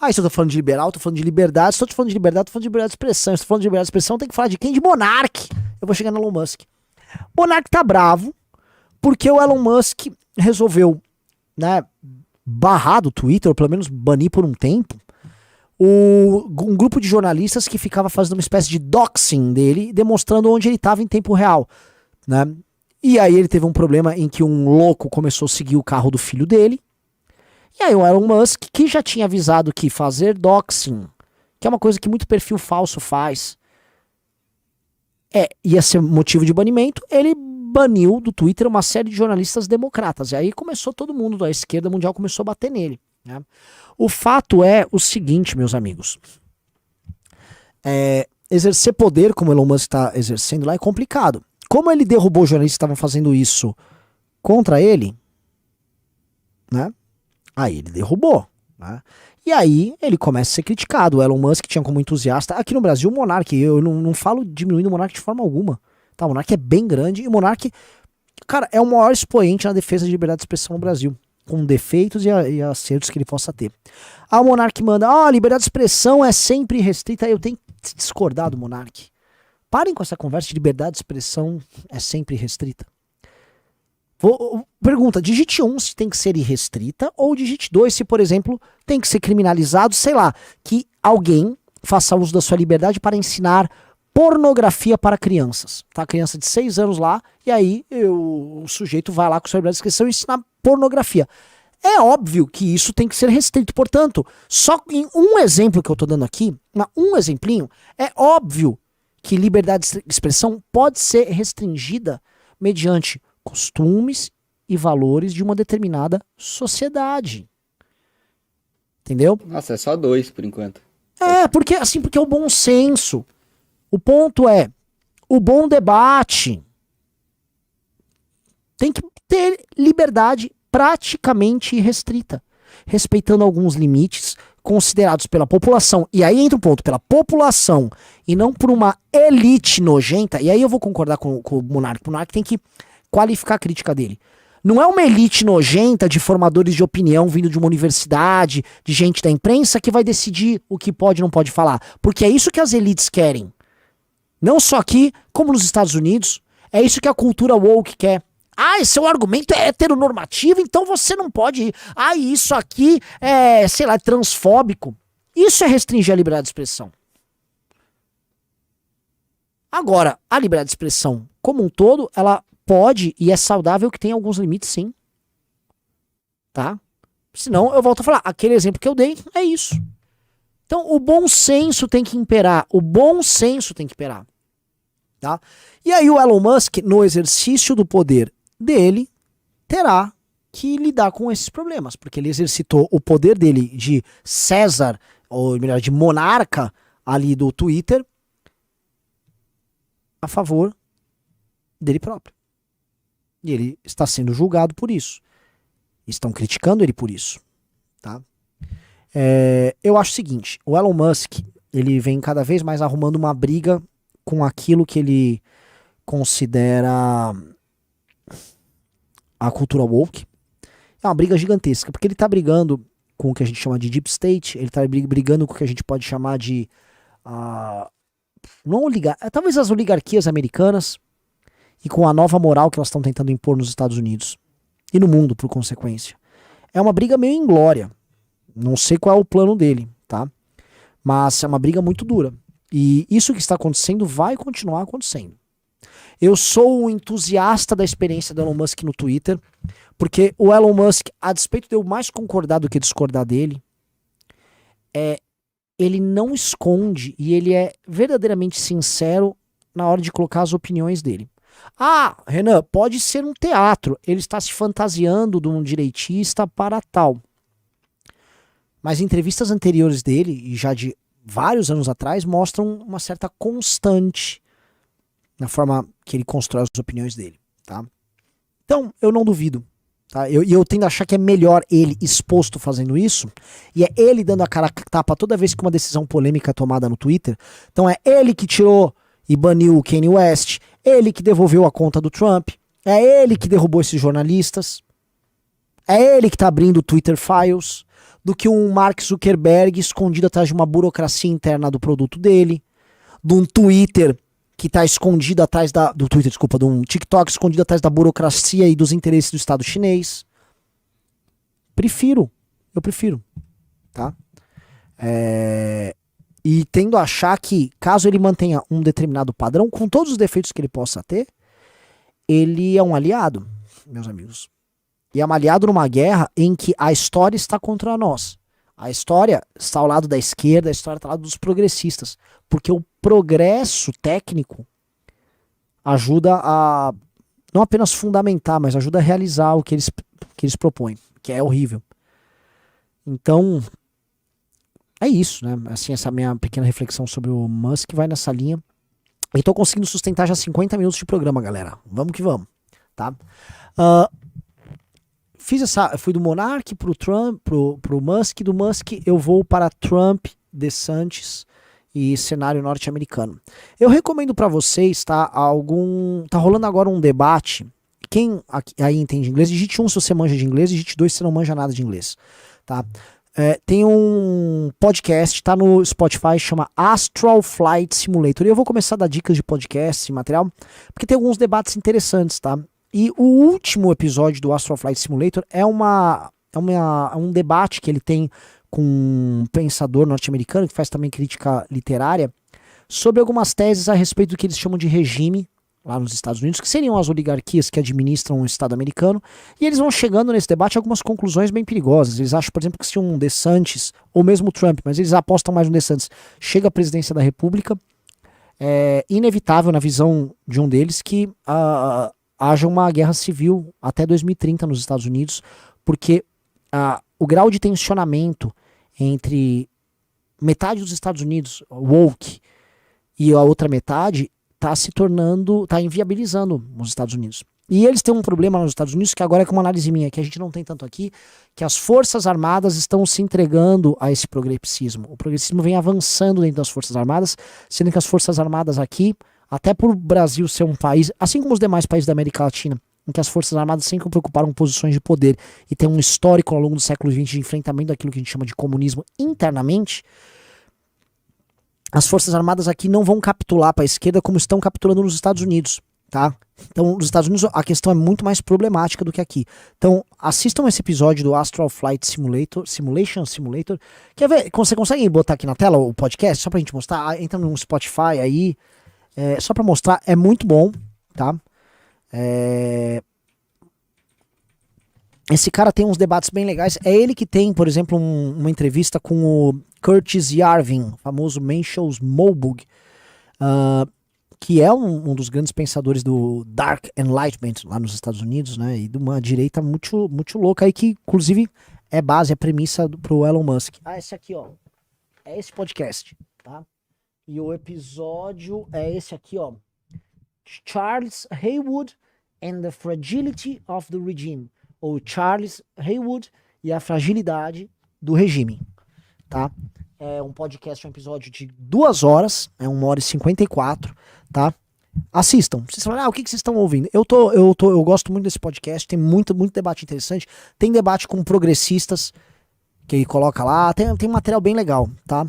Aí se eu tô falando de liberal, tô falando de liberdade, se eu tô falando de liberdade, tô falando de liberdade de expressão. Se eu tô falando de liberdade de expressão, tem que falar de quem? De Monark. Eu vou chegar no Elon Musk. Monark tá bravo porque o Elon Musk resolveu, né, barrar do Twitter, ou pelo menos banir por um tempo, um grupo de jornalistas que ficava fazendo uma espécie de doxing dele, demonstrando onde ele estava em tempo real, né? E aí ele teve um problema em que um louco começou a seguir o carro do filho dele. E aí o Elon Musk, que já tinha avisado que fazer doxing, que é uma coisa que muito perfil falso faz, ia ser motivo de banimento, ele baniu do Twitter uma série de jornalistas democratas. E aí começou todo mundo da esquerda mundial começou a bater nele, né? O fato é o seguinte, meus amigos. Exercer poder, como o Elon Musk está exercendo lá, é complicado. Como ele derrubou jornalistas que estavam fazendo isso contra ele, né? Aí ele derrubou, né? E aí ele começa a ser criticado. O Elon Musk tinha como entusiasta. Aqui no Brasil, o Monark, eu não falo diminuindo o Monark de forma alguma. Tá, o Monark é bem grande e o Monark, cara, é o maior expoente na defesa de liberdade de expressão no Brasil, com defeitos e acertos que ele possa ter. Aí o Monark manda, liberdade de expressão é sempre restrita. Aí eu tenho que discordar do Monark. Parem com essa conversa de liberdade de expressão é sempre restrita. Pergunta, digite 1 se tem que ser irrestrita, ou digite 2 se, por exemplo, tem que ser criminalizado, sei lá, que alguém faça uso da sua liberdade para ensinar pornografia para crianças. Tá, criança de 6 anos lá, e aí o sujeito vai lá com sua liberdade de expressão e ensinar pornografia. É óbvio que isso tem que ser restrito, portanto, só em um exemplo que eu tô dando aqui, um exemplinho, é óbvio que liberdade de expressão pode ser restringida mediante costumes e valores de uma determinada sociedade. Entendeu? Nossa, é só 2 por enquanto. Porque é o bom senso. O ponto é o bom debate. Tem que ter liberdade praticamente irrestrita, respeitando alguns limites considerados pela população. E aí entra um ponto, pela população, e não por uma elite nojenta. E aí eu vou concordar com o Monark. O Monark tem que qualificar a crítica dele. Não é uma elite nojenta de formadores de opinião vindo de uma universidade, de gente da imprensa que vai decidir o que pode e não pode falar. Porque é isso que as elites querem. Não só aqui, como nos Estados Unidos. É isso que a cultura woke quer. Seu argumento é heteronormativo, então você não pode ir. Isso aqui é, sei lá, transfóbico. Isso é restringir a liberdade de expressão. Agora, a liberdade de expressão como um todo, ela pode e é saudável que tenha alguns limites, sim. Tá? Senão, eu volto a falar, aquele exemplo que eu dei é isso. Então, o bom senso tem que imperar. O bom senso tem que imperar. Tá? E aí o Elon Musk, no exercício do poder dele, terá que lidar com esses problemas, porque ele exercitou o poder dele de César, ou melhor, de monarca ali do Twitter, a favor dele próprio. E ele está sendo julgado por isso. Estão criticando ele por isso. Tá? Eu acho o seguinte, o Elon Musk, ele vem cada vez mais arrumando uma briga com aquilo que ele considera a cultura woke. É uma briga gigantesca, porque ele tá brigando com o que a gente chama de deep state, ele tá brigando com o que a gente pode chamar de talvez as oligarquias americanas, e com a nova moral que elas estão tentando impor nos Estados Unidos e no mundo, por consequência. É uma briga meio inglória. Não sei qual é o plano dele, tá? Mas é uma briga muito dura. E isso que está acontecendo vai continuar acontecendo. Eu sou um entusiasta da experiência do Elon Musk no Twitter, porque o Elon Musk, a despeito de eu mais concordar do que discordar dele, ele não esconde e ele é verdadeiramente sincero na hora de colocar as opiniões dele. Renan, pode ser um teatro, ele está se fantasiando de um direitista para tal. Mas entrevistas anteriores dele, e já de vários anos atrás, mostram uma certa constante na forma que ele constrói as opiniões dele, tá? Então, eu não duvido, tá? Eu tendo a achar que é melhor ele exposto fazendo isso, e é ele dando a cara a tapa toda vez que uma decisão polêmica é tomada no Twitter. Então é ele que tirou e baniu o Kanye West, ele que devolveu a conta do Trump, é ele que derrubou esses jornalistas, é ele que tá abrindo o Twitter Files. do que um Mark Zuckerberg escondido atrás de uma burocracia interna do produto dele, de um Twitter que está escondido atrás do Twitter, desculpa, de um TikTok escondido atrás da burocracia e dos interesses do Estado chinês. Eu prefiro, tá? E tendo a achar que, caso ele mantenha um determinado padrão, com todos os defeitos que ele possa ter, ele é um aliado, meus amigos. E é um aliado numa guerra em que a história está contra nós. A história está ao lado da esquerda, a história está ao lado dos progressistas. Porque o progresso técnico ajuda a, não apenas fundamentar, mas ajuda a realizar o que eles propõem, que é horrível. Então, é isso, né? Assim, essa minha pequena reflexão sobre o Musk vai nessa linha. E tô conseguindo sustentar já 50 minutos de programa, galera. Vamos que vamos, tá? Fui do Monark pro Trump, pro Musk. Do Musk eu vou para Trump, DeSantis e cenário norte-americano. Eu recomendo para vocês, tá? Tá rolando agora um debate. Quem aí entende inglês, digite 1 se você manja de inglês, digite 2 se você não manja nada de inglês, tá? Tem um podcast, tá no Spotify, chama Astral Flight Simulator. E eu vou começar a dar dicas de podcast e material, porque tem alguns debates interessantes, tá? E o último episódio do Astral Flight Simulator é um debate que ele tem com um pensador norte-americano, que faz também crítica literária, sobre algumas teses a respeito do que eles chamam de regime, lá nos Estados Unidos, que seriam as oligarquias que administram o Estado americano, e eles vão chegando nesse debate a algumas conclusões bem perigosas. Eles acham, por exemplo, que se um DeSantis, ou mesmo o Trump, mas eles apostam mais no DeSantis, chega à presidência da República, é inevitável, na visão de um deles, que haja uma guerra civil até 2030 nos Estados Unidos, porque o grau de tensionamento entre metade dos Estados Unidos, woke, e a outra metade, tá inviabilizando os Estados Unidos. E eles têm um problema nos Estados Unidos, que agora é com uma análise minha, que a gente não tem tanto aqui, que as forças armadas estão se entregando a esse progressismo. O progressismo vem avançando dentro das forças armadas, sendo que as forças armadas aqui, até por o Brasil ser um país, assim como os demais países da América Latina, em que as forças armadas sempre preocuparam posições de poder e tem um histórico ao longo do século XX de enfrentamento daquilo que a gente chama de comunismo internamente, as forças armadas aqui não vão capitular para a esquerda como estão capitulando nos Estados Unidos, tá? Então, nos Estados Unidos a questão é muito mais problemática do que aqui. Então, assistam esse episódio do Astral Flight Simulator. Quer ver? Você consegue botar aqui na tela o podcast? Só pra gente mostrar. Entra no Spotify aí. Só pra mostrar. É muito bom, tá? Esse cara tem uns debates bem legais. É ele que tem, por exemplo, uma entrevista com o Curtis Yarvin, famoso Mencius Moorburg, que é um dos grandes pensadores do Dark Enlightenment lá nos Estados Unidos, né? E de uma direita muito, muito louca aí, que inclusive é base, é premissa pro Elon Musk. Esse aqui, ó. É esse podcast, tá? E o episódio é esse aqui, ó. Charles Haywood and the Fragility of the Regime. Ou Charles Haywood e a fragilidade do regime, tá? É um podcast, um episódio de 2 horas, é 1h54, tá? Assistam. Vocês falam, o que vocês estão ouvindo? Eu gosto muito desse podcast, tem muito debate interessante, tem debate com progressistas, que ele coloca lá, tem material bem legal, tá?